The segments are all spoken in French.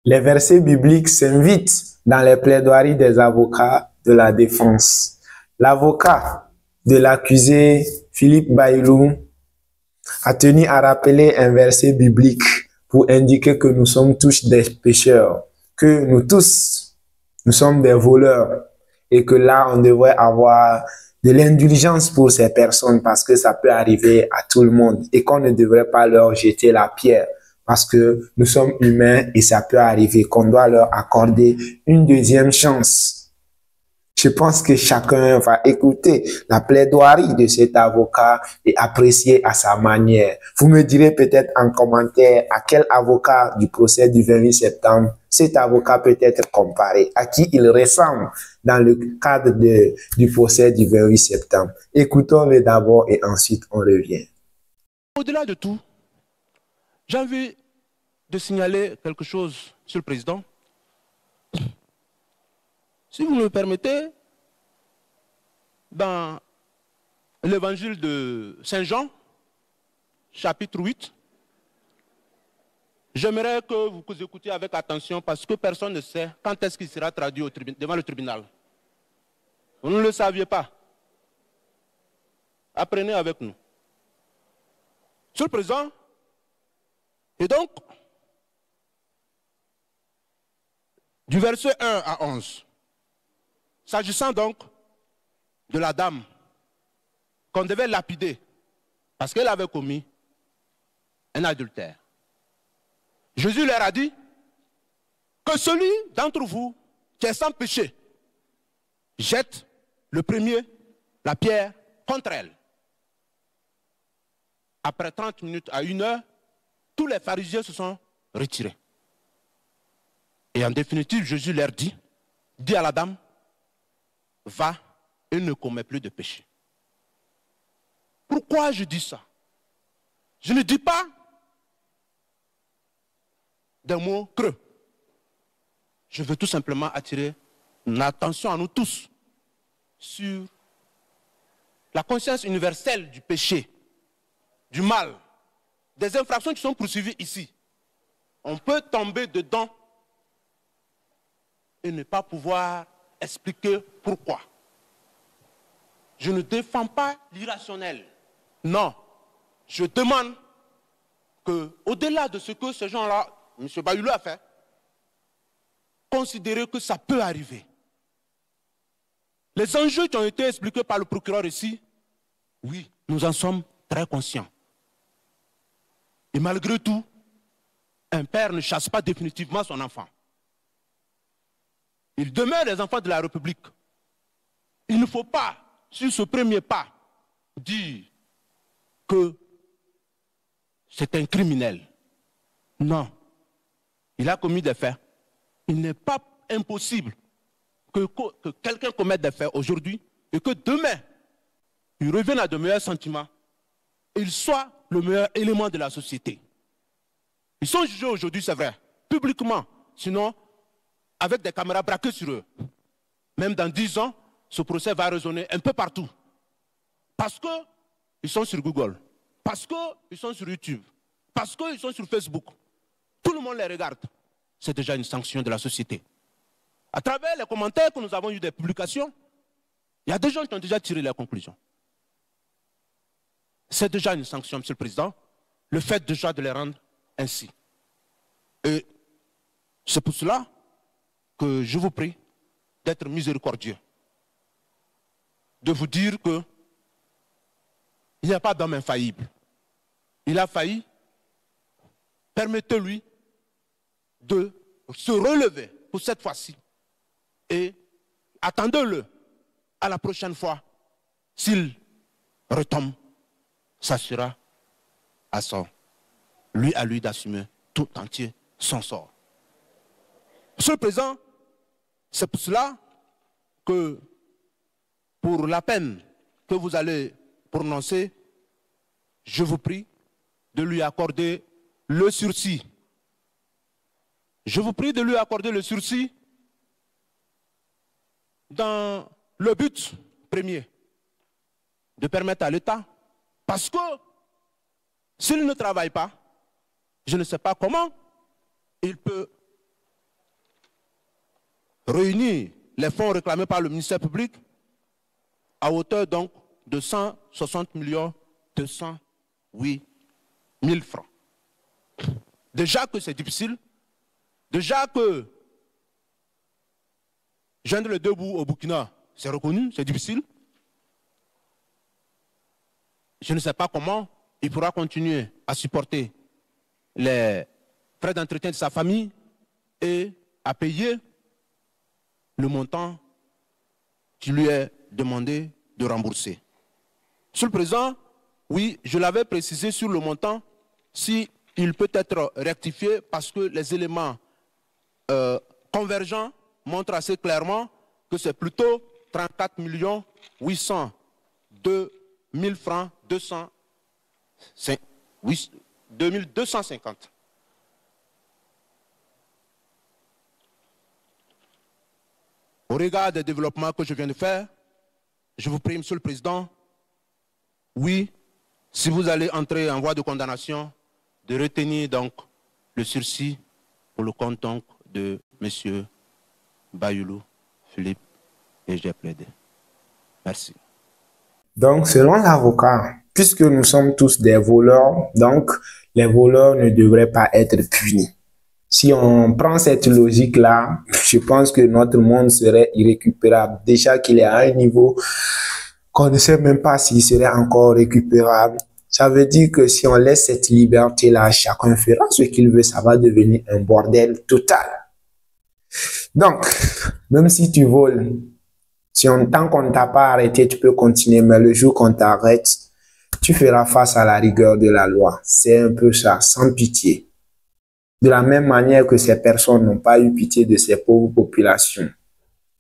Les versets bibliques s'invitent dans les plaidoiries des avocats de la défense. L'avocat de l'accusé, Philippe Bailou, a tenu à rappeler un verset biblique pour indiquer que nous sommes tous des pécheurs, que nous tous, nous sommes des voleurs et que là, on devrait avoir de l'indulgence pour ces personnes parce que ça peut arriver à tout le monde et qu'on ne devrait pas leur jeter la pierre parce que nous sommes humains et ça peut arriver, qu'on doit leur accorder une deuxième chance. Je pense que chacun va écouter la plaidoirie de cet avocat et apprécier à sa manière. Vous me direz peut-être en commentaire à quel avocat du procès du 28 septembre cet avocat peut être comparé, à qui il ressemble dans le cadre du procès du 28 septembre. Écoutons-le d'abord et ensuite on revient. Au-delà de tout, j'ai envie de signaler quelque chose, Monsieur le Président. Si vous me le permettez, dans l'évangile de Saint Jean, chapitre 8, j'aimerais que vous écoutiez avec attention parce que personne ne sait quand est-ce qu'il sera traduit devant le tribunal. Vous ne le saviez pas. Apprenez avec nous. Monsieur le Président, et donc, du verset 1 à 11, s'agissant donc de la dame qu'on devait lapider parce qu'elle avait commis un adultère. Jésus leur a dit que celui d'entre vous qui est sans péché jette le premier la pierre contre elle. Après 30 minutes à 1 heure, tous les pharisiens se sont retirés. Et en définitive, Jésus leur dit à la dame, va et ne commets plus de péché. Pourquoi je dis ça? Je ne dis pas des mots creux. Je veux tout simplement attirer l'attention à nous tous sur la conscience universelle du péché, du mal, des infractions qui sont poursuivies ici. On peut tomber dedans et ne pas pouvoir expliquer pourquoi. Je ne défends pas l'irrationnel. Non. Je demande que, au-delà de ce que ces gens-là, M. Bailou a fait, considérer que ça peut arriver. Les enjeux qui ont été expliqués par le procureur ici, oui, nous en sommes très conscients. Et malgré tout, un père ne chasse pas définitivement son enfant. Ils demeurent les enfants de la République. Il ne faut pas, sur ce premier pas, dire que c'est un criminel. Non. Il a commis des faits. Il n'est pas impossible que quelqu'un commette des faits aujourd'hui et que demain, il revienne à de meilleurs sentiments et il soit le meilleur élément de la société. Ils sont jugés aujourd'hui, c'est vrai, publiquement, sinon avec des caméras braquées sur eux. Même dans 10 ans, ce procès va résonner un peu partout. Parce qu'ils sont sur Google, parce qu'ils sont sur YouTube, parce qu'ils sont sur Facebook. Tout le monde les regarde. C'est déjà une sanction de la société. À travers les commentaires que nous avons eu des publications, il y a des gens qui ont déjà tiré leurs conclusions. C'est déjà une sanction, Monsieur le Président, le fait déjà de les rendre ainsi. Et c'est pour cela que je vous prie d'être miséricordieux, de vous dire que il n'y a pas d'homme infaillible. Il a failli, permettez-lui de se relever pour cette fois-ci et attendez-le à la prochaine fois. S'il retombe, ça sera à lui d'assumer tout entier son sort. Monsieur le Président, c'est pour cela que pour la peine que vous allez prononcer, je vous prie de lui accorder le sursis. Je vous prie de lui accorder le sursis dans le but premier, de permettre à l'État, parce que s'il ne travaille pas, je ne sais pas comment il peut réunir les fonds réclamés par le ministère public à hauteur donc de 160 208 000 francs. Déjà que c'est difficile, déjà que joindre les deux bouts au Burkina, c'est reconnu, c'est difficile. Je ne sais pas comment il pourra continuer à supporter les frais d'entretien de sa famille et à payer le montant qui lui est demandé de rembourser. Monsieur le Président, oui, je l'avais précisé sur le montant, si il peut être rectifié parce que les éléments convergents montrent assez clairement que c'est plutôt 34 802 000 francs 2250. Au regard des développements que je viens de faire, je vous prie, Monsieur le Président, oui, si vous allez entrer en voie de condamnation, de retenir donc le sursis pour le compte donc de M. Bayoulou Philippe, et j'ai plaidé. Merci. Donc, selon l'avocat, puisque nous sommes tous des voleurs, donc les voleurs ne devraient pas être punis. Si on prend cette logique-là, je pense que notre monde serait irrécupérable. Déjà qu'il est à un niveau qu'on ne sait même pas s'il serait encore récupérable. Ça veut dire que si on laisse cette liberté-là, chacun fera ce qu'il veut, ça va devenir un bordel total. Donc, même si tu voles, tant qu'on ne t'a pas arrêté, tu peux continuer, mais le jour qu'on t'arrête, tu feras face à la rigueur de la loi. C'est un peu ça, sans pitié. De la même manière que ces personnes n'ont pas eu pitié de ces pauvres populations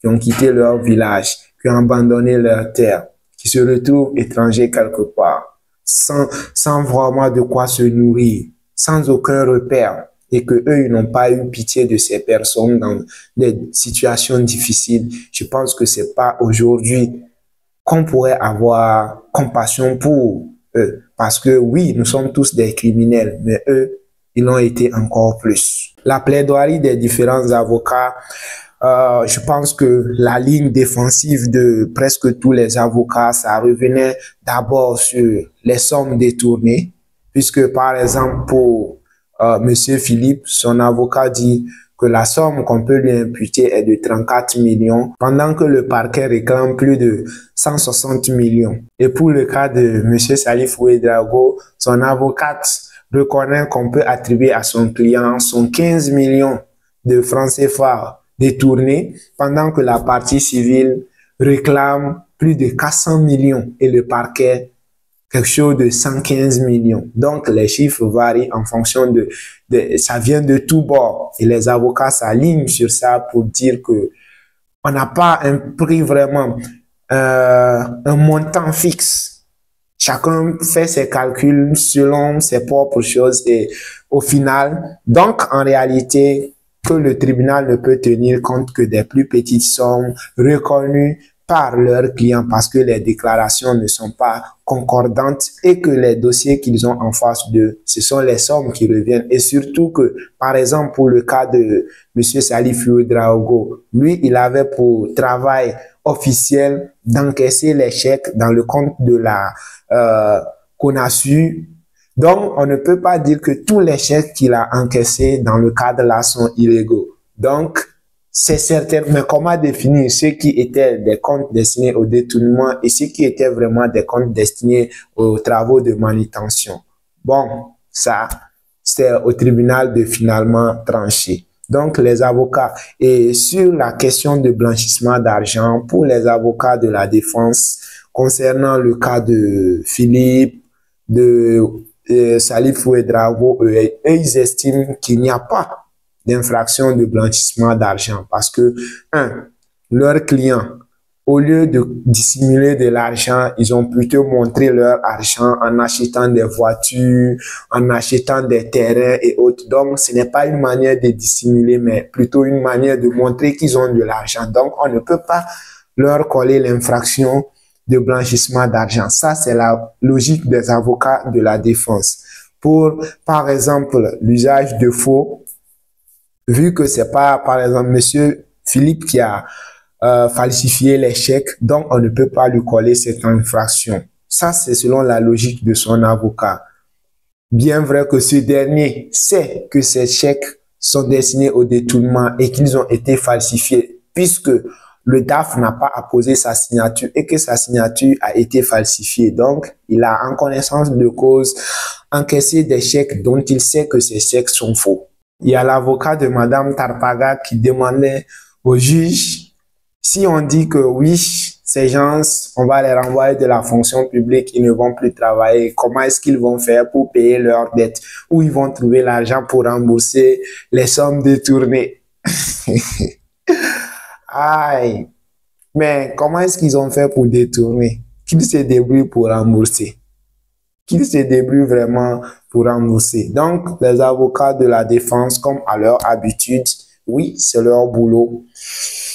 qui ont quitté leur village, qui ont abandonné leur terre, qui se retrouvent étrangers quelque part, sans vraiment de quoi se nourrir, sans aucun repère, et que eux, ils n'ont pas eu pitié de ces personnes dans des situations difficiles. Je pense que c'est pas aujourd'hui qu'on pourrait avoir compassion pour eux. Parce que oui, nous sommes tous des criminels, mais eux, ils l'ont été encore plus. La plaidoirie des différents avocats, je pense que la ligne défensive de presque tous les avocats, ça revenait d'abord sur les sommes détournées, puisque par exemple pour Monsieur Philippe, son avocat dit que la somme qu'on peut lui imputer est de 34 millions, pendant que le parquet réclame plus de 160 millions. Et pour le cas de Monsieur Salif Ouedraogo, son avocate reconnaît qu'on peut attribuer à son client son 15 millions de francs CFA détournés, pendant que la partie civile réclame plus de 400 millions et le parquet quelque chose de 115 millions. Donc, les chiffres varient en fonction ça vient de tous bords. Et les avocats s'alignent sur ça pour dire que on n'a pas un prix vraiment, un montant fixe. Chacun fait ses calculs selon ses propres choses et au final, donc en réalité, que le tribunal ne peut tenir compte que des plus petites sommes reconnues par leurs clients parce que les déclarations ne sont pas concordantes et que les dossiers qu'ils ont en face d'eux, ce sont les sommes qui reviennent. Et surtout que, par exemple, pour le cas de M. Salif Ouedraogo, lui, il avait pour travail officiel d'encaisser les chèques dans le compte de la CONASU. Donc, on ne peut pas dire que tous les chèques qu'il a encaissés dans le cadre-là sont illégaux. Donc, c'est certain, mais comment définir ceux qui étaient des comptes destinés au détournement et ceux qui étaient vraiment des comptes destinés aux travaux de manutention? Bon, ça, c'est au tribunal de finalement trancher. Donc, les avocats, et sur la question de blanchissement d'argent, pour les avocats de la défense, concernant le cas de Philippe, de Salif Ouedraogo, eux, ils estiment qu'il n'y a pas d'infraction de blanchissement d'argent parce que, leurs clients, au lieu de dissimuler de l'argent, ils ont plutôt montré leur argent en achetant des voitures, en achetant des terrains et autres. Donc, ce n'est pas une manière de dissimuler, mais plutôt une manière de montrer qu'ils ont de l'argent. Donc, on ne peut pas leur coller l'infraction de blanchissement d'argent. Ça, c'est la logique des avocats de la défense. Pour, par exemple, l'usage de faux, vu que c'est pas, par exemple, Monsieur Philippe qui a falsifié les chèques, donc on ne peut pas lui coller cette infraction. Ça, c'est selon la logique de son avocat. Bien vrai que ce dernier sait que ces chèques sont destinés au détournement et qu'ils ont été falsifiés, puisque le DAF n'a pas apposé sa signature et que sa signature a été falsifiée. Donc, il a en connaissance de cause encaissé des chèques dont il sait que ces chèques sont faux. Il y a l'avocat de Madame Tarpaga qui demandait au juge, si on dit que oui, ces gens, on va les renvoyer de la fonction publique, ils ne vont plus travailler, comment est-ce qu'ils vont faire pour payer leurs dettes? Où ils vont trouver l'argent pour rembourser les sommes détournées? Aïe, mais comment est-ce qu'ils ont fait pour détourner? Qu'ils se débrouillent pour rembourser. Qu'ils se débrouillent vraiment pour rembourser. Donc, les avocats de la défense, comme à leur habitude, oui, c'est leur boulot.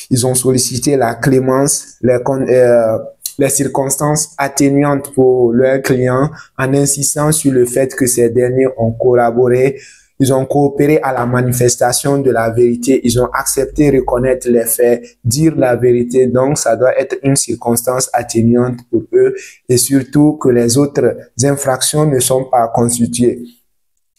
Ils ont sollicité la clémence, les circonstances atténuantes pour leurs clients en insistant sur le fait que ces derniers ont collaboré. Ils ont coopéré à la manifestation de la vérité. Ils ont accepté reconnaître les faits, dire la vérité. Donc, ça doit être une circonstance atténuante pour eux et surtout que les autres infractions ne sont pas constituées.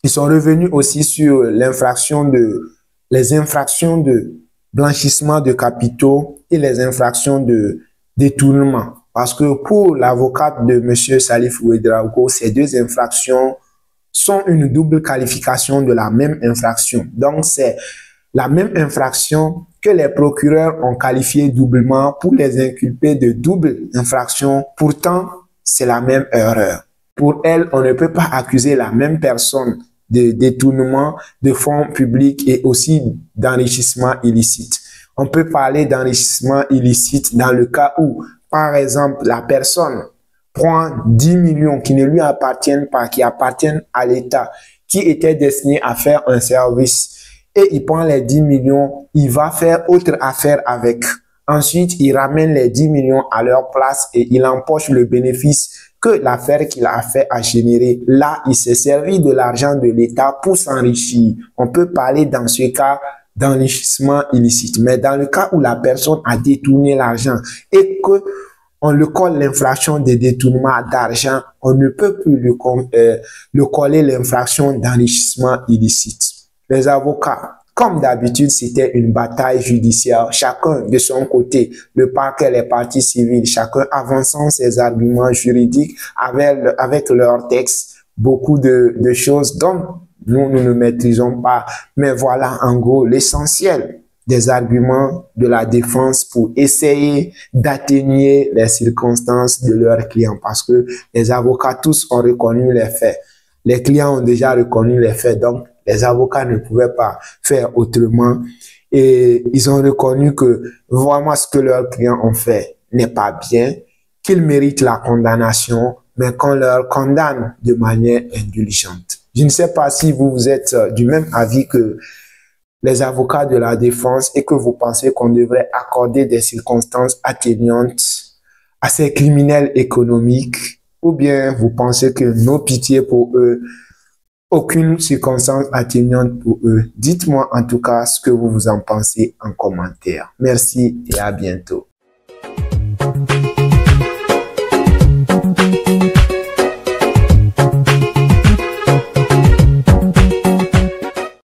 Ils sont revenus aussi sur les infractions de blanchissement de capitaux et les infractions de détournement. Parce que pour l'avocate de M. Salif Ouedraogo, ces deux infractions sont une double qualification de la même infraction. Donc, c'est la même infraction que les procureurs ont qualifiée doublement pour les inculper de double infraction. Pourtant, c'est la même erreur. Pour elle, on ne peut pas accuser la même personne de détournement de fonds publics et aussi d'enrichissement illicite. On peut parler d'enrichissement illicite dans le cas où, par exemple, la personne prend 10 millions qui ne lui appartiennent pas, qui appartiennent à l'État, qui étaient destinés à faire un service. Et il prend les 10 millions, il va faire autre affaire avec. Ensuite, il ramène les 10 millions à leur place et il empoche le bénéfice que l'affaire qu'il a fait a généré. Là, il s'est servi de l'argent de l'État pour s'enrichir. On peut parler dans ce cas d'enrichissement illicite. Mais dans le cas où la personne a détourné l'argent et que on le colle l'infraction de détournement d'argent, on ne peut plus le coller l'infraction d'enrichissement illicite. Les avocats, comme d'habitude, c'était une bataille judiciaire, chacun de son côté, le parquet, les parties civiles, chacun avançant ses arguments juridiques avec leurs textes, beaucoup de choses dont nous ne maîtrisons pas. Mais voilà en gros l'essentiel des arguments de la défense pour essayer d'atténuer les circonstances de leurs clients parce que les avocats tous ont reconnu les faits. Les clients ont déjà reconnu les faits, donc les avocats ne pouvaient pas faire autrement et ils ont reconnu que vraiment ce que leurs clients ont fait n'est pas bien, qu'ils méritent la condamnation, mais qu'on leur condamne de manière indulgente. Je ne sais pas si vous êtes du même avis que les avocats de la défense et que vous pensez qu'on devrait accorder des circonstances atténuantes à ces criminels économiques, ou bien vous pensez que nos pitiés pour eux, aucune circonstance atténuante pour eux. Dites-moi en tout cas ce que vous en pensez en commentaire. Merci et à bientôt.